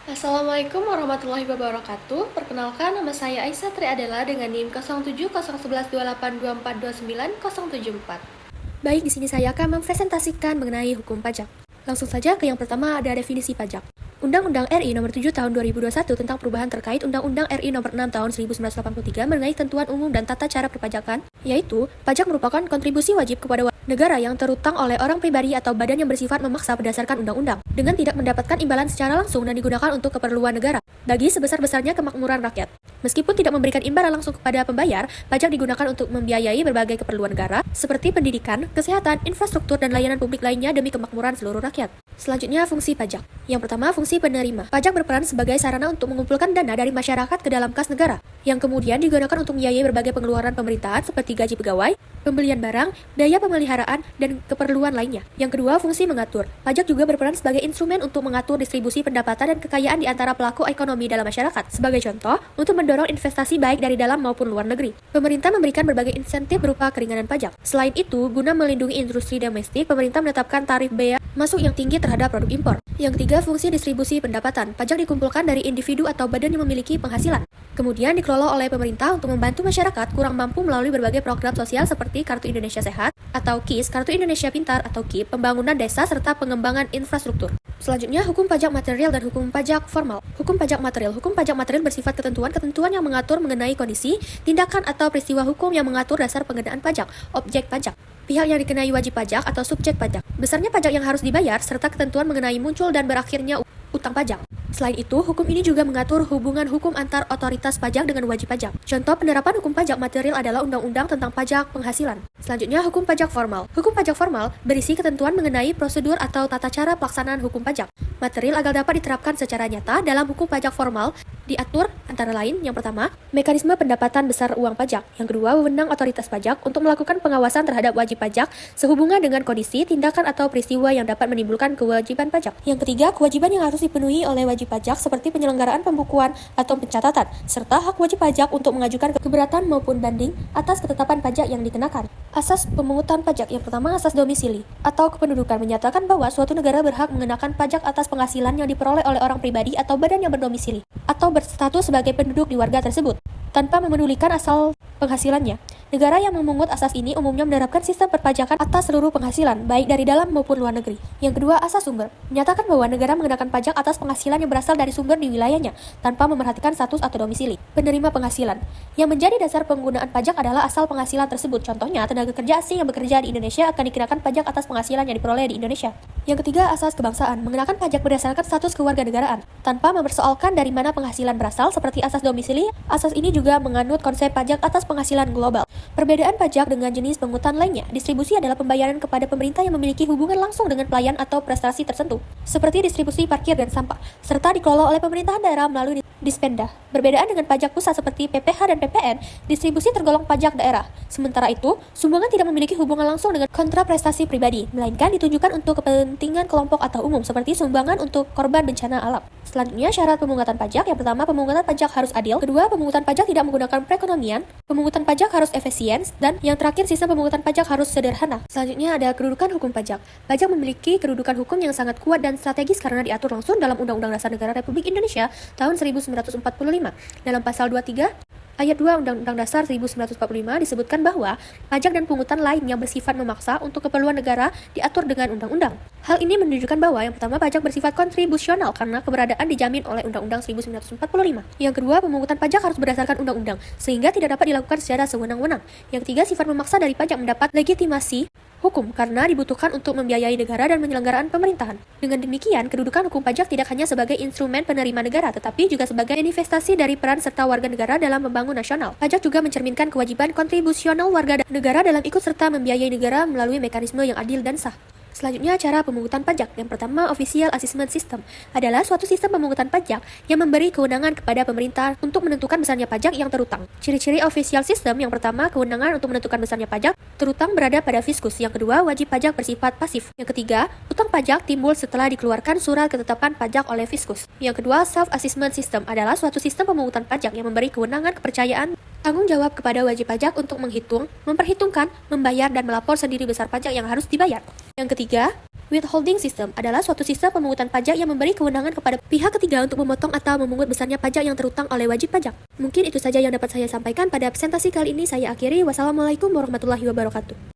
Assalamualaikum warahmatullahi wabarakatuh. Perkenalkan, nama saya Aisyah Tri Adela dengan NIM 070112242974. Baik, di sini saya akan mempresentasikan mengenai hukum pajak. Langsung saja ke yang pertama, ada definisi pajak. Undang-Undang RI Nomor 7 Tahun 2021 tentang perubahan terkait Undang-Undang RI Nomor 6 Tahun 1983 mengenai ketentuan umum dan tata cara perpajakan, yaitu pajak merupakan kontribusi wajib kepada negara yang terutang oleh orang pribadi atau badan yang bersifat memaksa berdasarkan undang-undang, dengan tidak mendapatkan imbalan secara langsung dan digunakan untuk keperluan negara, bagi sebesar-besarnya kemakmuran rakyat. Meskipun tidak memberikan imbalan langsung kepada pembayar, pajak digunakan untuk membiayai berbagai keperluan negara, seperti pendidikan, kesehatan, infrastruktur, dan layanan publik lainnya demi kemakmuran seluruh rakyat. Selanjutnya, fungsi pajak. Yang pertama, fungsi penerima. Pajak berperan sebagai sarana untuk mengumpulkan dana dari masyarakat ke dalam kas negara, yang kemudian digunakan untuk membiayai berbagai pengeluaran pemerintahan seperti gaji pegawai, pembelian barang, daya pemeliharaan, dan keperluan lainnya. Yang kedua, fungsi mengatur. Pajak juga berperan sebagai instrumen untuk mengatur distribusi pendapatan dan kekayaan di antara pelaku ekonomi dalam masyarakat. Sebagai contoh, untuk mendorong investasi baik dari dalam maupun luar negeri. Pemerintah memberikan berbagai insentif berupa keringanan pajak. Selain itu, guna melindungi industri domestik, pemerintah menetapkan tarif bea masuk yang tinggi terhadap produk impor. Yang ketiga, fungsi distribusi pendapatan. Pajak dikumpulkan dari individu atau badan yang memiliki penghasilan, kemudian dikelola oleh pemerintah untuk membantu masyarakat kurang mampu melalui berbagai program sosial seperti Kartu Indonesia Sehat atau KIS, Kartu Indonesia Pintar atau KIP, pembangunan desa, serta pengembangan infrastruktur. Selanjutnya, hukum pajak material dan hukum pajak formal. Hukum pajak material. Hukum pajak material bersifat ketentuan-ketentuan yang mengatur mengenai kondisi, tindakan, atau peristiwa hukum yang mengatur dasar pengenaan pajak, objek pajak, pihak yang dikenai wajib pajak atau subjek pajak, besarnya pajak yang harus dibayar, serta ketentuan mengenai muncul dan berakhirnya utang pajak. Selain itu, hukum ini juga mengatur hubungan hukum antar otoritas pajak dengan wajib pajak. Contoh penerapan hukum pajak material adalah Undang-Undang tentang Pajak Penghasilan. Selanjutnya, hukum pajak formal. Hukum pajak formal berisi ketentuan mengenai prosedur atau tata cara pelaksanaan hukum pajak material agar dapat diterapkan secara nyata. Dalam hukum pajak formal diatur antara lain, yang pertama, mekanisme pendapatan besar uang pajak. Yang kedua, wewenang otoritas pajak untuk melakukan pengawasan terhadap wajib pajak sehubungan dengan kondisi, tindakan, atau peristiwa yang dapat menimbulkan kewajiban pajak. Yang ketiga, kewajiban yang harus dipenuhi oleh wajib pajak seperti penyelenggaraan pembukuan atau pencatatan, serta hak wajib pajak untuk mengajukan keberatan maupun banding atas ketetapan pajak yang dikenakan. Asas pemungutan pajak. Yang pertama, asas domisili atau kependudukan menyatakan bahwa suatu negara berhak mengenakan pajak atas penghasilan yang diperoleh oleh orang pribadi atau badan yang berdomisili atau berstatus sebagai penduduk di warga tersebut, tanpa memedulikan asal penghasilannya. Negara yang memungut asas ini umumnya menerapkan sistem perpajakan atas seluruh penghasilan, baik dari dalam maupun luar negeri. Yang kedua, asas sumber. Menyatakan bahwa negara mengenakan pajak atas penghasilan yang berasal dari sumber di wilayahnya, tanpa memerhatikan status atau domisili penerima penghasilan. Yang menjadi dasar penggunaan pajak adalah asal penghasilan tersebut. Contohnya, tenaga kerja asing yang bekerja di Indonesia akan dikenakan pajak atas penghasilan yang diperoleh di Indonesia. Yang ketiga, asas kebangsaan. Mengenakan pajak berdasarkan status kewarganegaraan, tanpa mempersoalkan dari mana penghasilan berasal, seperti asas domisili. Asas ini juga menganut konsep pajak atas penghasilan global. Perbedaan pajak dengan jenis pungutan lainnya. Distribusi adalah pembayaran kepada pemerintah yang memiliki hubungan langsung dengan pelayan atau prestasi tertentu, seperti distribusi parkir dan sampah, serta dikelola oleh pemerintahan daerah melalui Dispenda. Berbedaan dengan pajak pusat seperti PPh dan PPN, distribusi tergolong pajak daerah. Sementara itu, sumbangan tidak memiliki hubungan langsung dengan kontraprestasi pribadi, melainkan ditujukan untuk kepentingan kelompok atau umum, seperti sumbangan untuk korban bencana alam. Selanjutnya, syarat pemungutan pajak. Yang pertama, pemungutan pajak harus adil. Kedua, pemungutan pajak tidak menggunakan perekonomian. Pemungutan pajak harus efisien. Dan yang terakhir, sistem pemungutan pajak harus sederhana. Selanjutnya ada kedudukan hukum pajak. Pajak memiliki kedudukan hukum yang sangat kuat dan strategis karena diatur langsung dalam Undang-Undang Dasar Negara Republik Indonesia tahun 1945. Dalam pasal 23 Ayat 2 Undang-Undang Dasar 1945 disebutkan bahwa pajak dan pungutan lain yang bersifat memaksa untuk keperluan negara diatur dengan undang-undang. Hal ini menunjukkan bahwa yang pertama, pajak bersifat kontribusional karena keberadaan dijamin oleh Undang-Undang 1945. Yang kedua, pemungutan pajak harus berdasarkan undang-undang sehingga tidak dapat dilakukan secara sewenang-wenang. Yang ketiga, sifat memaksa dari pajak mendapat legitimasi hukum karena dibutuhkan untuk membiayai negara dan penyelenggaraan pemerintahan. Dengan demikian, kedudukan hukum pajak tidak hanya sebagai instrumen penerima negara, tetapi juga sebagai manifestasi dari peran serta warga negara dalam membangun nasional. Pajak juga mencerminkan kewajiban kontribusional warga negara dalam ikut serta membiayai negara melalui mekanisme yang adil dan sah. Selanjutnya, cara pemungutan pajak. Yang pertama, Official Assessment System adalah suatu sistem pemungutan pajak yang memberi kewenangan kepada pemerintah untuk menentukan besarnya pajak yang terutang. Ciri-ciri Official System. Yang pertama, kewenangan untuk menentukan besarnya pajak terutang berada pada fiskus. Yang kedua, wajib pajak bersifat pasif. Yang ketiga, utang pajak timbul setelah dikeluarkan surat ketetapan pajak oleh fiskus. Yang kedua, Self-Assessment System adalah suatu sistem pemungutan pajak yang memberi kewenangan kepercayaan tanggung jawab kepada wajib pajak untuk menghitung, memperhitungkan, membayar, dan melapor sendiri besar pajak yang harus dibayar. Yang ketiga, Withholding system adalah suatu sistem pemungutan pajak yang memberi kewenangan kepada pihak ketiga untuk memotong atau memungut besarnya pajak yang terutang oleh wajib pajak. Mungkin itu saja yang dapat saya sampaikan pada presentasi kali ini. Saya akhiri. Wassalamualaikum warahmatullahi wabarakatuh.